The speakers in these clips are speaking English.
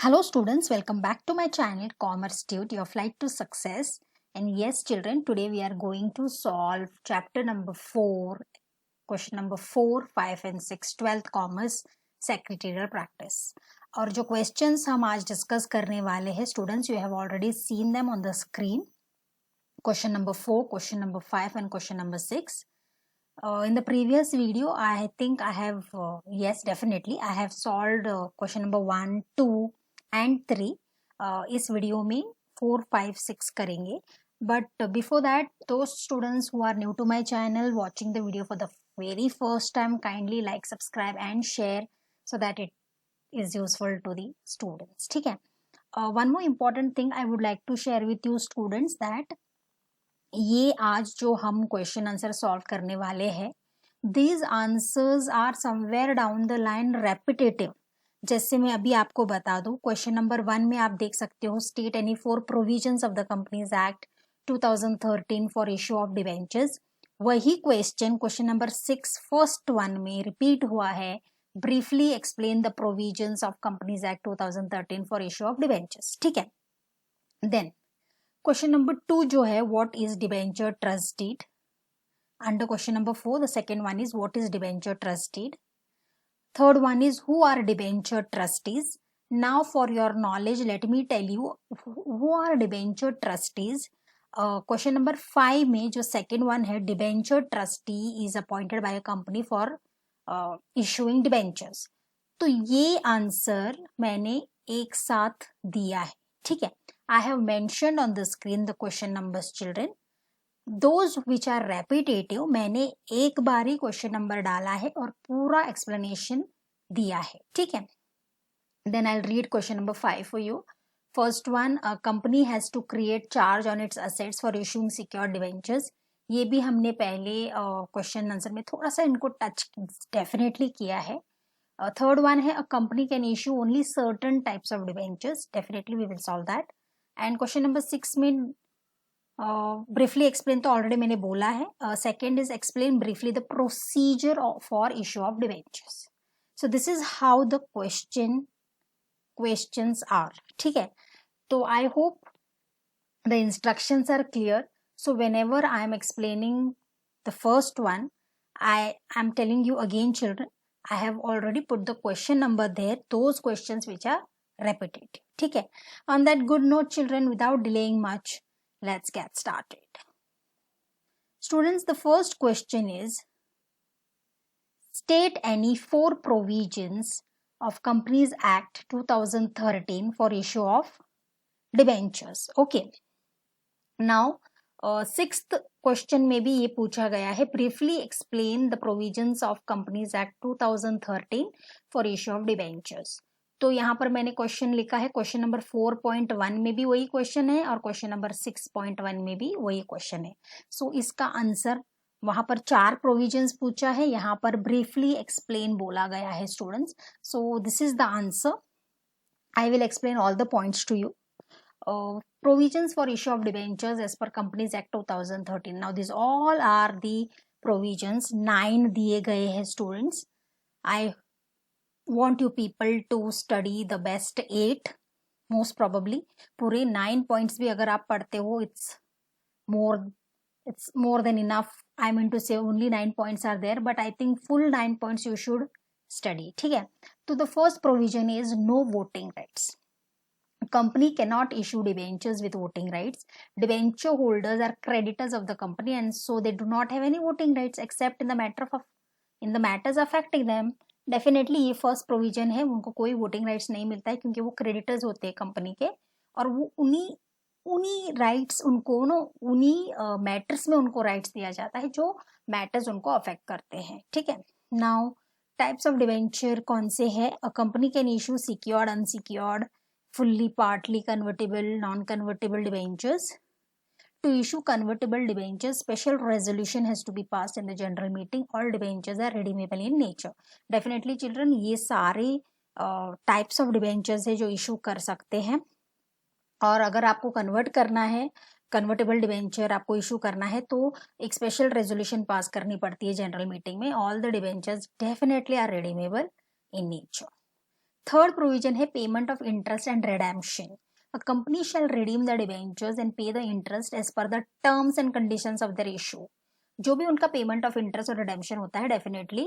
Hello students, welcome back to my channel Commerce Tute, your flight to success. And yes children, today we are going to solve chapter number 4, question number 4, 5 and 6, 12th Commerce Secretarial Practice. और जो questions हम आज discuss करने वाले हैं students, you have already seen them on the screen. Question number 4, question number 5 and question number 6. In the previous video, I think I have, yes, definitely, I have solved question number 1, 2 and 3. इस video में 4, 5, 6 करेंगे. But before that, those students who are new to my channel, watching the video for the very first time, kindly like, subscribe and share so that it is useful to the students. ठीक है. One more important thing I would like to share with you students that ये आज जो हम question answer solve करने वाले हैं, these answers are somewhere down the line repetitive. जैसे मैं अभी आपको बता दूं, क्वेश्चन नंबर 1 में आप देख सकते हो, state any 4 provisions of the companies act 2013 for issue of debentures. वही क्वेश्चन नंबर 6 फर्स्ट वन में रिपीट हुआ है, briefly explain the provisions of companies act 2013 for issue of debentures. ठीक है. देन क्वेश्चन नंबर 2 जो है, what is debenture trust deed. Under question number 4 the second one is what is debenture trust deed. Third one is who are debenture trustees. Now for your knowledge let me tell you who are debenture trustees. Question number 5 में जो second one है, debenture trustee is appointed by a company for issuing debentures. तो ये answer मैंने एक साथ दिया है. ठीक है. I have mentioned on the screen the question numbers children. Those which are repetitive, मैंने एक बार ही क्वेश्चन नंबर डाला है और पूरा एक्सप्लेनेशन दिया है. ठीक है. Then I'll read question number 5 for you. First one, a company has to create charge on its assets for issuing secured debentures. ये भी हमने पहले क्वेश्चन आंसर में थोड़ा सा इनको टच डेफिनेटली किया है. थर्ड वन है, a company can issue only certain types of debentures. Definitely we will solve that. And question number 6 में ब्रीफली एक्सप्लेन तो ऑलरेडी मैंने बोला है. Second is explain briefly the procedure for issue of debentures. So this is how the questions are. ठीक है. तो I hope the instructions are clear. So whenever I am explaining the first one, I am telling you again children, I have already put the question number there, those questions which are repetitive. ठीक है. On that good note children, without delaying much, let's get started. Students, the first question is, state any 4 provisions of Companies Act 2013 for issue of debentures. Okay. Now, sixth question में भी ये पूछा गया है, briefly explain the provisions of companies act 2013 for issue of debentures. तो यहाँ पर मैंने क्वेश्चन लिखा है, क्वेश्चन नंबर 4.1 में भी वही क्वेश्चन है और क्वेश्चन नंबर 6.1 में भी वही क्वेश्चन है. सो इसका आंसर, वहां पर 4 प्रोविजंस पूछा है, यहाँ पर ब्रीफली एक्सप्लेन बोला गया है students. So this is the answer. I will explain all the points to you. Provisions for issue of debentures as per Companies Act 2013. Now these all are the provisions. 9 दिए गए हैं students. I want you people to study the best 8 most probably. पूरे 9 points भी अगर आप पढ़ते हो, it's more than enough. I mean to say only 9 points are there, but I think full 9 points you should study. ठीक है. तो the first provision is no voting rights. Company cannot issue debentures with voting rights. Debenture holders are creditors of the company and so they do not have any voting rights except in the matters affecting them. Definitely ये first provision है, उनको कोई voting rights नहीं मिलता है क्योंकि वो creditors होते हैं कंपनी के, और वो उन्हीं rights उनको उन्हीं matters में उनको rights दिया जाता है जो matters उनको affect करते हैं. ठीक है. Now types of debenture कौन से है? A company can issue secured, unsecured, fully, partly convertible, non-convertible debentures. To issue convertible debentures, special resolution has to be passed in the general meeting. All debentures are redeemable in nature. Definitely children, ये सारे types of debentures है जो issue कर सकते हैं. और अगर आपको convert करना है, convertible debenture आपको issue करना है, तो एक special resolution pass करनी पड़ती है general meeting में. All the debentures definitely are redeemable in nature. Third provision है payment of interest and redemption. A company shall redeem the debentures and pay the interest as per the terms and conditions of their issue. जो भी उनका payment of interest और redemption होता है definitely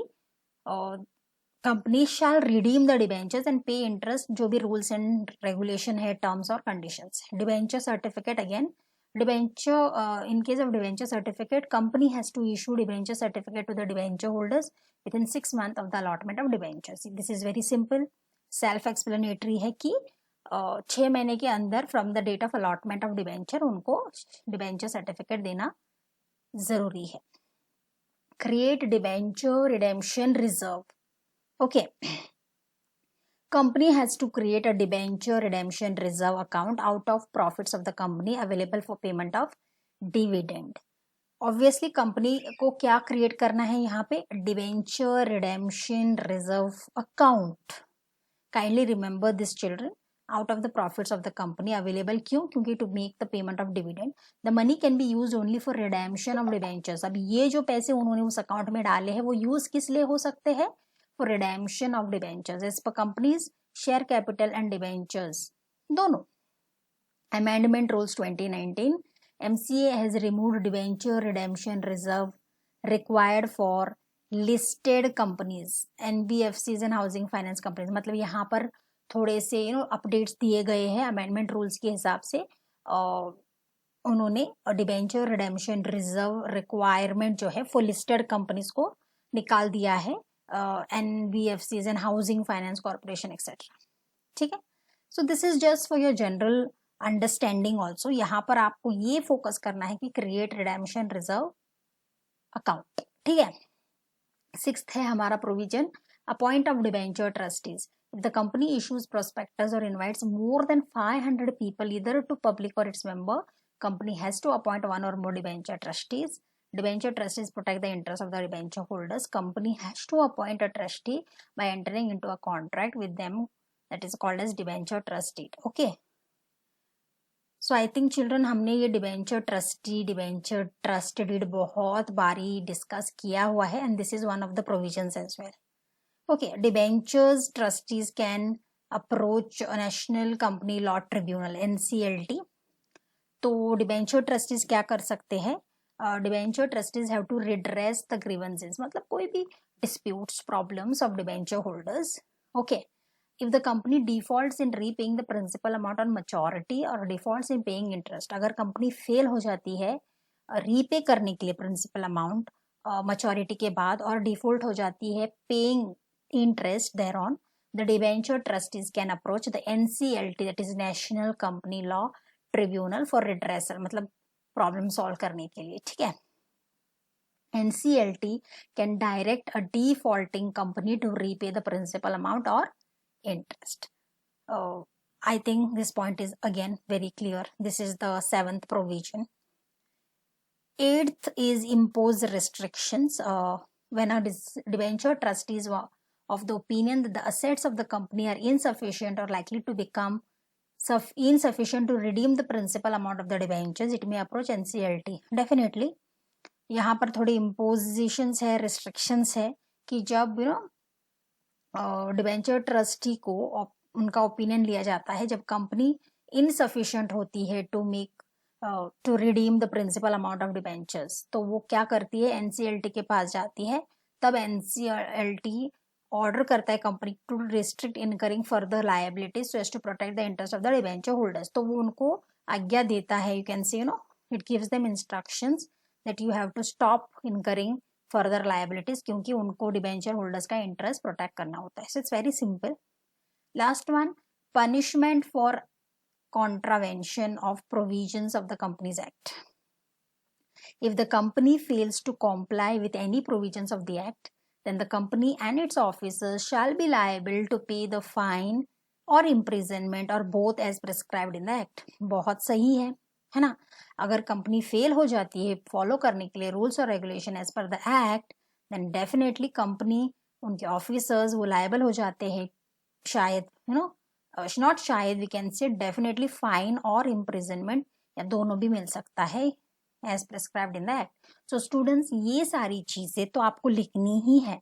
company shall redeem the debentures and पे interest, जो भी rules and regulation है, टर्म्स और conditions. Debenture certificate, again debenture, in case of debenture certificate, company has to issue debenture certificate to the debenture holders within 6 months of the allotment of debentures. This is very simple, self explanatory है कि 6 महीने के अंदर from the date of allotment of debenture उनको debenture certificate देना जरूरी है. Create debenture redemption reserve. Okay, company has to create a debenture redemption reserve account out of profits of the company available for payment of dividend. Obviously company को क्या create करना है यहाँ पे, debenture redemption reserve account. Kindly remember this children, out of the profits of the company available. क्यों? क्योंकि to make the payment of dividend, the money can be used only for redemption of debentures. अब ये जो पैसे उन्होंने उस account में डाले हैं वो यूज किस लिए हो सकते हैं, for redemption of debentures as per company's share capital and debentures दोनों. Amendment Rules 2019, MCA has removed debenture redemption reserve required for listed companies, NBFCs and housing finance companies. मतलब यहाँ पर थोड़े से अपडेट्स दिए गए हैं अमेंडमेंट रूल्स के हिसाब से. उन्होंने डिबेंचर रिडेम्पशन रिजर्व रिक्वायरमेंट जो है फॉर लिस्टेड कंपनीज को निकाल दिया है, NBFCs and housing finance corporation etcetera. ठीक है, so this is just for your general understanding. Also यहाँ पर आपको ये फोकस करना है कि क्रिएट रिडेम्पशन रिजर्व अकाउंट. ठीक है. 6th है हमारा provision, appoint of debenture trustees. If the company issues prospectus or invites more than 500 people either to public or its member, company has to appoint one or more debenture trustees. Debenture trustees protect the interests of the debenture holders. Company has to appoint a trustee by entering into a contract with them, that is called as debenture trustee. Okay. So I think children हमने ये debenture trustee, debenture trust deed बहुत बारी discuss किया हुआ है, and this is one of the provisions as well. Okay, debentures trustees can approach a National Company Law Tribunal, NCLT. तो debenture trustees क्या कर सकते हैं, debenture trustees have to redress the grievances, मतलब कोई भी disputes, problems of debenture holders. Okay, if the company defaults in repaying the principal amount on maturity or defaults in paying interest, अगर company fail हो जाती है repay करने के लिए प्रिंसिपल अमाउंट मैच्योरिटी के बाद और डिफॉल्ट हो जाती है paying interest thereon, the debenture trustees can approach the NCLT, that is National Company Law Tribunal, for redressal, मतलब प्रॉब्लम सॉल्व करने के लिए. ठीक है. NCLT can direct a defaulting company to repay the principal amount or interest. I think this point is again very clear. This is the 7th provision. 8th is impose restrictions. When a debenture trustees of the opinion that the assets of the company are insufficient or likely to become insufficient to redeem the principal amount of the debentures, it may approach NCLT. Definitely यहाँ पर थोड़ी impositions है, restrictions है कि जब debenture trustee को उनका opinion लिया जाता है जब कंपनी insufficient होती है to redeem the principal amount of debentures, तो वो क्या करती है, NCLT के पास जाती है. तब NCLT ऑर्डर करता है company to restrict incurring further liabilities so as to protect the interest of the debenture holders. तो वो उनको आज्ञा देता है, you can say it gives them instructions that you have to stop incurring further liabilities, क्योंकि उनको debenture holders का interest protect करना होता है. So it's very simple. Last one, punishment for contravention of provisions of the Companies Act. If the company fails to comply with any provisions of the act, then the company and its officers shall be liable to pay the fine or imprisonment or both as prescribed in the act. बहुत सही है ना. अगर company fail हो जाती है follow करने के लिए रूल्स और regulation as per the act, then definitely company, उनके ऑफिसर्स वो लायबल हो जाते हैं. शायद नॉट शायद, we can say definitely fine और इम्प्रिजनमेंट या दोनों भी मिल सकता है as prescribed in the act. So students, ये सारी चीजें तो आपको लिखनी ही है.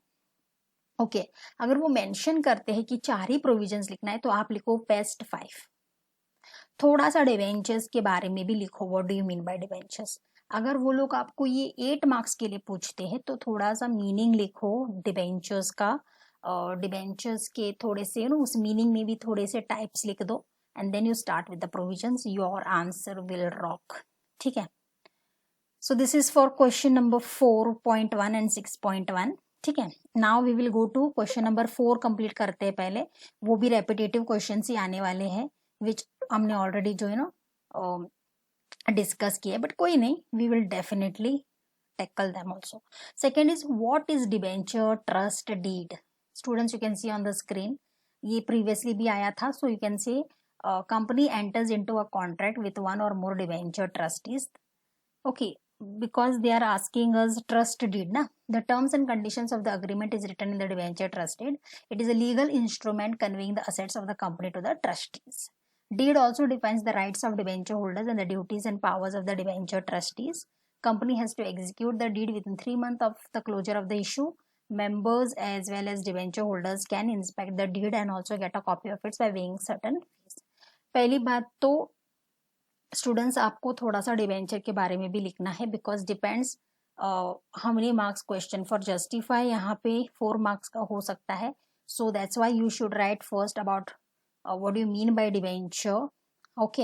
ओके अगर वो मेंशन करते हैं कि 4 ही प्रोविजंस लिखना है तो आप लिखो बेस्ट 5। थोड़ा सा डिवेंचर्स के बारे में भी लिखो, what do you mean by debentures. अगर वो लोग आपको ये 8 मार्क्स के लिए पूछते हैं तो थोड़ा सा मीनिंग लिखो डिवेंचर्स का, और डिवेंचर्स के थोड़े से उस मीनिंग में भी थोड़े से टाइप्स लिख दो, and then you start with the provisions, your answer will rock. ठीक है, so this is for question number 4.1 and 6.1। ठीक है, now we will go to question number 4 complete करते हैं पहले, वो भी रेपिटेटिव क्वेश्चन ही आने वाले हैं विच हमने ऑलरेडी जो है ना डिस्कस किया, बट कोई नहीं, we will definitely tackle them also. Second is what is debenture trust deed? Students, you can see on the screen, ये previously भी आया था, so you can see company enters into a contract with one or more debenture trustees. Okay, because they are asking us trust deed na, the terms and conditions of the agreement is written in the debenture trust deed. It is a legal instrument conveying the assets of the company to the trustees. Deed also defines the rights of debenture holders and the duties and powers of the debenture trustees. Company has to execute the deed within 3 months of the closure of the issue. Members as well as debenture holders can inspect the deed and also get a copy of it by paying certain fees. पहली बात तो students आपको थोड़ा सा debenture के बारे में भी लिखना है, because depends how many marks question for justify यहाँ पे 4 मार्क्स का हो सकता है, so that's why you should write first about what you mean by debenture. Okay,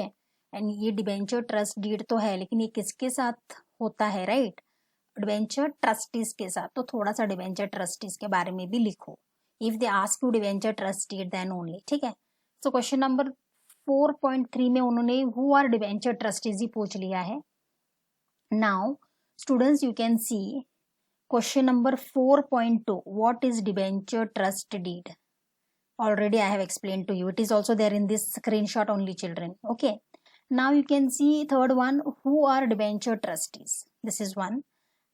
and ये डिवेंचर ट्रस्ट डीड तो है, लेकिन ये किसके साथ होता है, राइट, डिवेंचर ट्रस्टीज के साथ, तो थोड़ा सा डिवेंचर ट्रस्टीज के बारे में भी लिखो if they ask you debenture trust deed then only. ठीक है, सो क्वेश्चन नंबर 4.3 में उन्होंने हु आर डिवेंचर ट्रस्टीज ही पूछ लिया है। Now students you can see question number 4.2 what is debenture trust deed, already I have explained to you, it is also there in this screenshot only children. Okay, now you can see third one, who are debenture trustees, this is one.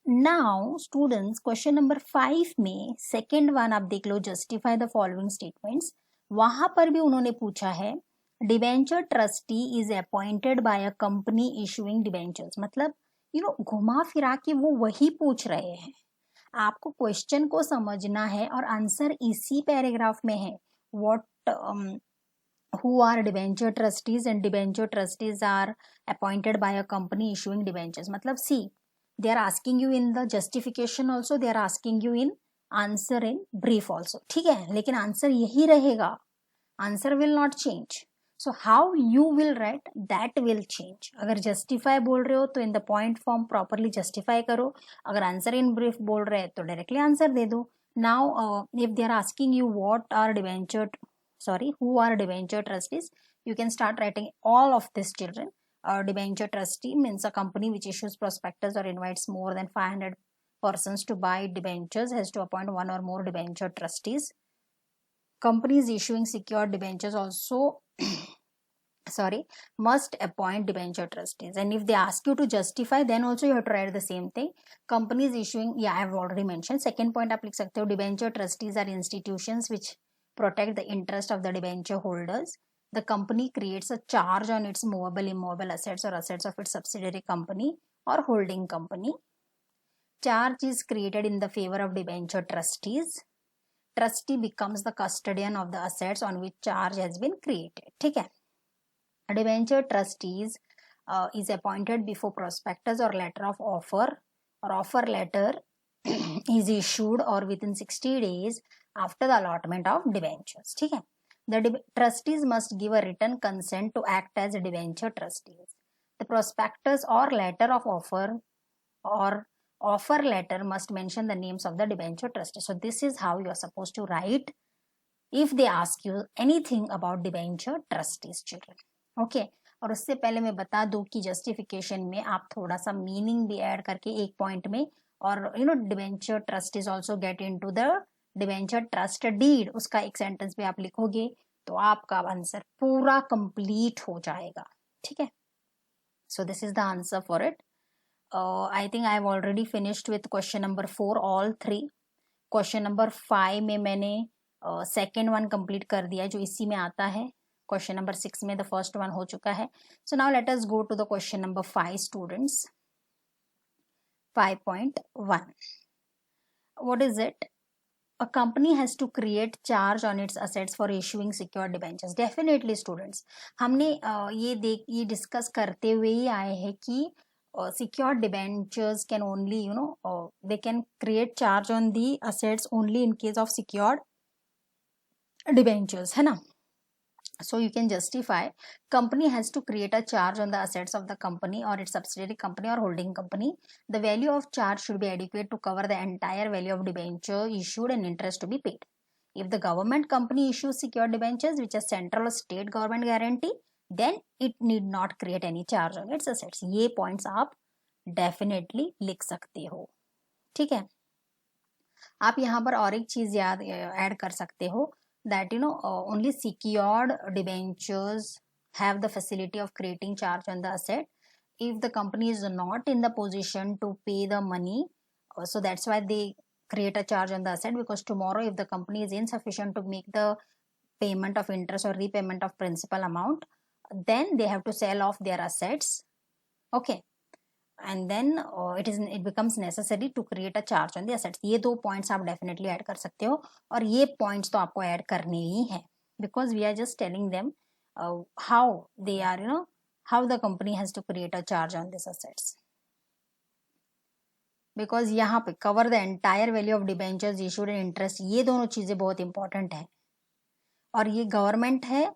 Now students question number 5 में second one आप देख लो, justify the following statements, वहां पर भी उन्होंने पूछा है debenture trustee is appointed by a company issuing debentures, मतलब घुमा फिरा के वो वही पूछ रहे हैं, आपको क्वेश्चन को समझना है और आंसर इसी पैराग्राफ में है। What who are debenture trustees and debenture trustees are appointed by a company issuing debentures, मतलब see they are asking you in the justification also, they are asking you in answer in brief also, ठीक है, लेकिन answer यही रहेगा, answer will not change, so how you will write that will change। अगर justify बोल रहे हो तो in the point form properly justify करो, अगर आंसर in brief बोल रहे हैं तो डायरेक्टली आंसर दे दो। now if they are asking you what are debenture who are debenture trustees, you can start writing all of this children. Debenture trustee means a company which issues prospectus or invites more than 500 persons to buy debentures has to appoint one or more debenture trustees. Companies issuing secured debentures also must appoint debenture trustees, and if they ask you to justify then also you have to write the same thing. Companies issuing, yeah I have already mentioned, second point आप लिख सकते हो, debenture trustees are institutions which protect the interest of the debenture holders. The company creates a charge on its movable immovable assets or assets of its subsidiary company or holding company. Charge is created in the favor of debenture trustees. Trustee becomes the custodian of the assets on which charge has been created. ठीक है, debenture trustees is appointed before prospectus or letter of offer or offer letter is issued or within 60 days after the allotment of debentures. ठीक है, the trustees must give a written consent to act as debenture trustees. The prospectus or letter of offer or offer letter must mention the names of the debenture trustees. So this is how you are supposed to write if they ask you anything about debenture trustees children. Okay, और उससे पहले मैं बता दूं कि justification में आप थोड़ा सा मीनिंग भी ऐड करके एक पॉइंट में, और debenture trust is also get into the debenture trust deed, उसका एक सेंटेंस भी आप लिखोगे तो आपका आंसर पूरा कंप्लीट हो जाएगा। ठीक है, so this is the answer for it. I think I have already finished with question number 4 all 3। Question number 5 में मैंने सेकेंड वन कंप्लीट कर दिया जो इसी में आता है। क्वेश्चन नंबर 6 में द फर्स्ट वन हो चुका है। So now let us go to the question number 5 students. 5.1 what is it? a company has to create charge on its assets for issuing secured debentures. Definitely students, हमने ये discuss करते हुए ही आए हैं कि secured debentures can only they can create charge on the assets only in case of secured debentures, है ना. So you can justify company has to create a charge on the assets of the company or its subsidiary company or holding company. The value of charge should be adequate to cover the entire value of debenture issued and interest to be paid. If the government company issues secured debentures which are central or state government guarantee, then it need not create any charge on its assets. ये points आप definitely लिख सकते हो. ठीक है. आप यहाँ पर और एक चीज याद ऐड कर सकते हो that only secured debentures have the facility of creating charge on the asset. If the company is not in the position to pay the money, so that's why they create a charge on the asset, because tomorrow if the company is insufficient to make the payment of interest or repayment of principal amount, then they have to sell off their assets. Okay, and then it becomes necessary to create a charge on the assets. ये दो points आप definitely add कर सकते हो, और ये points तो आपको add करने ही है, because we are just telling them how they are, how the company has to create a charge on these assets. Because यहाँ पे cover the entire value of debentures issued and interest, ये दोनों चीजें बहुत important है. और ये government है,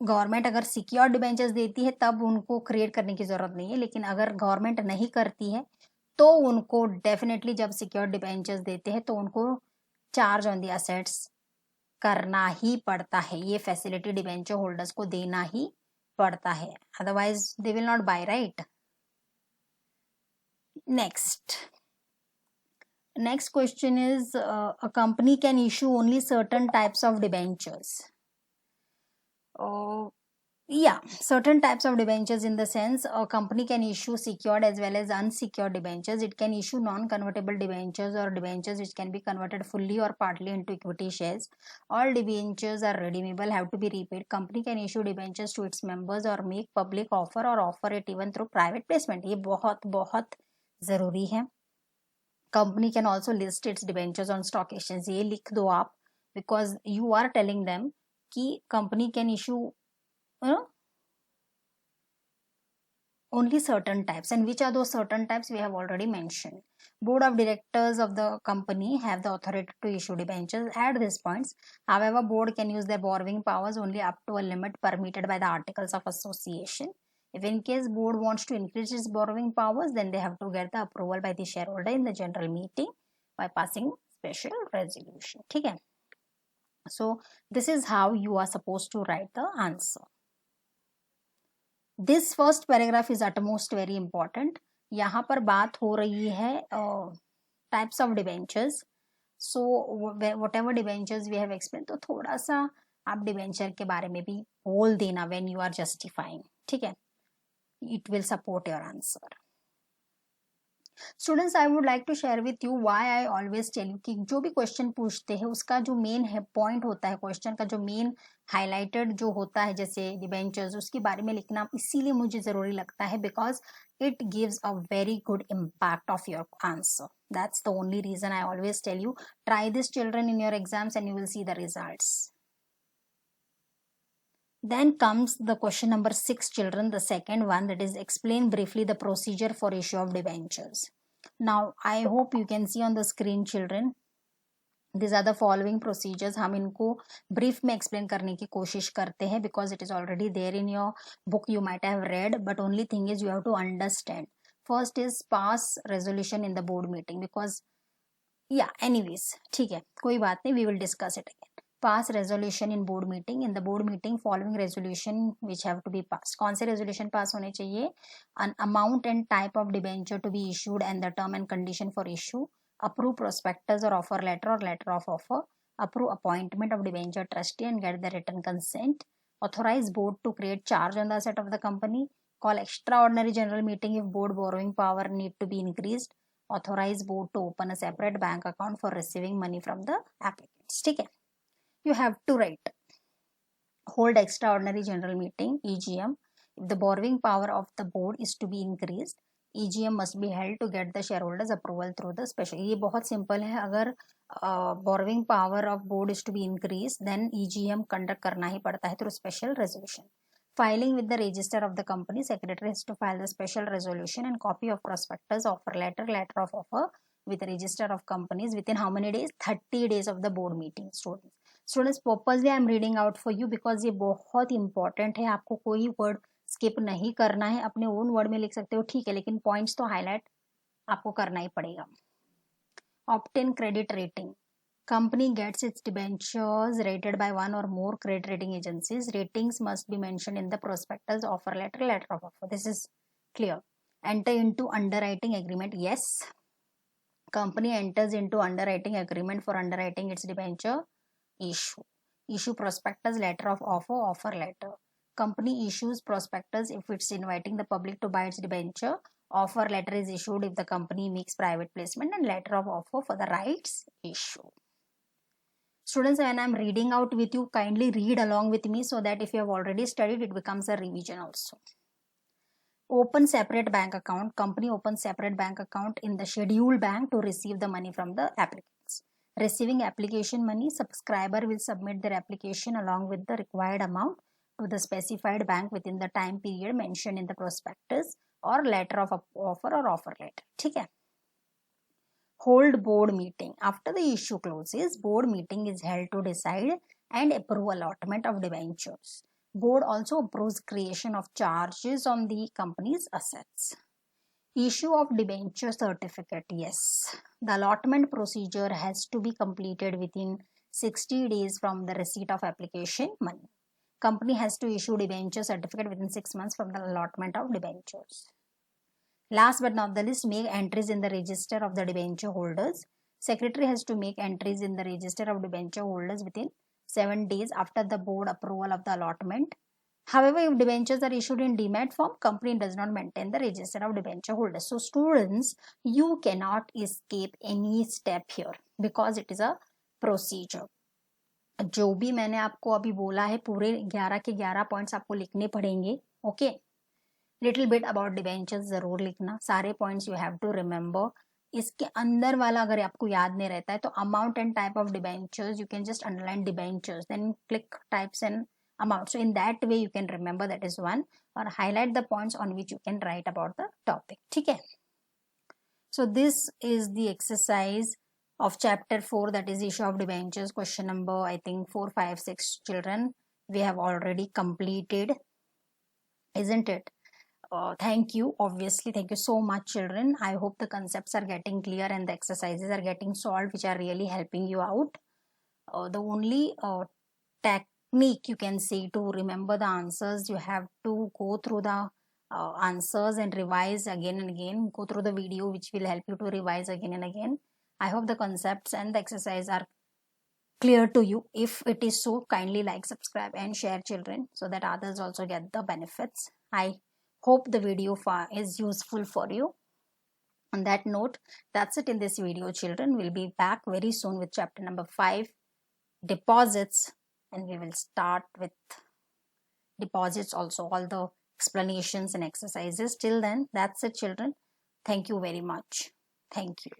गवर्नमेंट अगर सिक्योर्ड डिबेंचर्स देती है तब उनको क्रिएट करने की जरूरत नहीं है, लेकिन अगर गवर्नमेंट नहीं करती है तो उनको डेफिनेटली जब सिक्योर्ड डिबेंचर्स देते हैं तो उनको चार्ज ऑन द असेट्स करना ही पड़ता है. ये फैसिलिटी डिबेंचर होल्डर्स को देना ही पड़ता है, otherwise they will not buy, right. Next question is a company can issue only certain types of debentures. Yeah, certain types of debentures, in the sense a company can issue secured as well as unsecured debentures. It can issue non-convertible debentures or debentures which can be converted fully or partly into equity shares. All debentures are redeemable, have to be repaid. Company can issue debentures to its members or make public offer or offer it even through private placement. ये बहुत बहुत जरूरी है. Company can also list its debentures on stock exchange. ये लिख दो आप, because you are telling them कि company can issue only certain types, and which are those certain types we have already mentioned. Board of directors of the company have the authority to issue debentures at these points. However, board can use their borrowing powers only up to a limit permitted by the articles of association. If in case board wants to increase its borrowing powers, then they have to get the approval by the shareholder in the general meeting by passing special resolution. ठीक है. So this is how you are supposed to write the answer. This first paragraph is utmost very important. यहाँ पर बात हो रही है types of debentures. So whatever debentures we have explained, तो थोड़ा सा आप debenture के बारे में भी बोल देना when you are justifying. ठीक है, it will support your answer. Students, I would like to share with you why I always tell you कि जो भी क्वेश्चन पूछते हैं उसका जो मेन है पॉइंट होता है, क्वेश्चन का जो मेन हाईलाइटेड जो होता है जैसे डिबेंचर्स, उसके बारे में लिखना इसीलिए मुझे जरूरी लगता है, because it gives a very good impact of your answer. That's the only reason I always tell you, try this children in your exams and you will see the results. Then comes the question number 6 children, the second one, that is explain briefly the procedure for issue of debentures. Now I hope you can see on the screen children, these are the following procedures. हम इनको brief में explain करने की कोशिश करते हैं because it is already there in your book, you might have read, but only thing is you have to understand. First is pass resolution in the board meeting, because yeah, anyways, ठीक है, कोई बात नहीं, we will discuss it again. Pass resolution in board meeting. In the board meeting, following resolution which have to be passed. कौन से resolution pass होने चाहिए? An amount and type of debenture to be issued and the term and condition for issue. Approve prospectus or offer letter or letter of offer. Approve appointment of debenture trustee and get the written consent. Authorize board to create charge on the asset of the company. Call extraordinary general meeting if board borrowing power need to be increased. Authorize board to open a separate bank account for receiving money from the applicants. ठीक है, you have to write hold extraordinary general meeting EGM if the borrowing power of the board is to be increased. EGM must be held to get the shareholders approval through the special. ये बहुत simple है. अगर borrowing power of board is to be increased, then EGM conduct करना ही पड़ता है through special resolution. Filing with the register of the company, secretary has to file the special resolution and copy of prospectus, offer letter, letter of offer with the register of companies within how many days? 30 days of the board meeting. Students, purposely I am reading out for you because ये बहुत important है. आपको कोई word skip नहीं करना है. अपने own word में लिख सकते हो, ठीक है, लेकिन पॉइंट्स तो हाईलाइट आपको करना ही पड़ेगा. Obtain credit rating. Company gets its debentures rated by one और more credit rating agencies. Ratings must be mentioned in the prospectus, offer letter, letter of offer. This is clear. Enter into underwriting agreement. Yes, company enters into underwriting agreement for underwriting its debenture issue prospectus, letter of offer, offer letter. Company issues prospectus if it's inviting the public to buy its debenture. Offer letter is issued if the company makes private placement, and letter of offer for the rights issue. Students, when I'm reading out with you, kindly read along with me so that if you have already studied, it becomes a revision also. Open separate bank account. Company opens separate bank account in the scheduled bank to receive the money from the applicants. Receiving application money, subscriber will submit their application along with the required amount to the specified bank within the time period mentioned in the prospectus or letter of offer or offer letter. ठीक है. Hold board meeting. After the issue closes, board meeting is held to decide and approve allotment of debentures. Board also approves creation of charges on the company's assets. Issue of debenture certificate. Yes, the allotment procedure has to be completed within 60 days from the receipt of application money. Company has to issue debenture certificate within 6 months from the allotment of debentures. Last but not the least, make entries in the register of the debenture holders. Secretary has to make entries in the register of debenture holders within 7 days after the board approval of the allotment. However, if debentures are issued in demat form, company does not maintain the register of debenture holders. So students, you cannot escape any step here because it is a procedure. जो भी मैंने आपको अभी बोला है पूरे 11 के 11 points आपको लिखने पड़ेंगे. Okay, little bit about debentures जरूर लिखना. सारे points you have to remember. इसके अंदर वाला अगर आपको याद नहीं रहता है तो amount and type of debentures, you can just underline debentures, then click types and amount. So in that way you can remember, that is one, or highlight the points on which you can write about the topic. ठीक है. So this is the exercise of chapter 4, that is issue of debentures. Question number I think 4, 5, 6 children we have already completed, isn't it? Thank you. Obviously, thank you so much children. I hope the concepts are getting clear and the exercises are getting solved, which are really helping you out. The only technique you can say to remember the answers, you have to go through the answers and revise again and again. Go through the video which will help you to revise again and again. I hope the concepts and the exercise are clear to you. If it is so, kindly like, subscribe and share children so that others also get the benefits. I hope the video is useful for you. On that note, that's it in this video children. We'll be back very soon with chapter number 5, deposits, and we will start with deposits also, all the explanations and exercises. Till then, that's it children. Thank you very much. Thank you.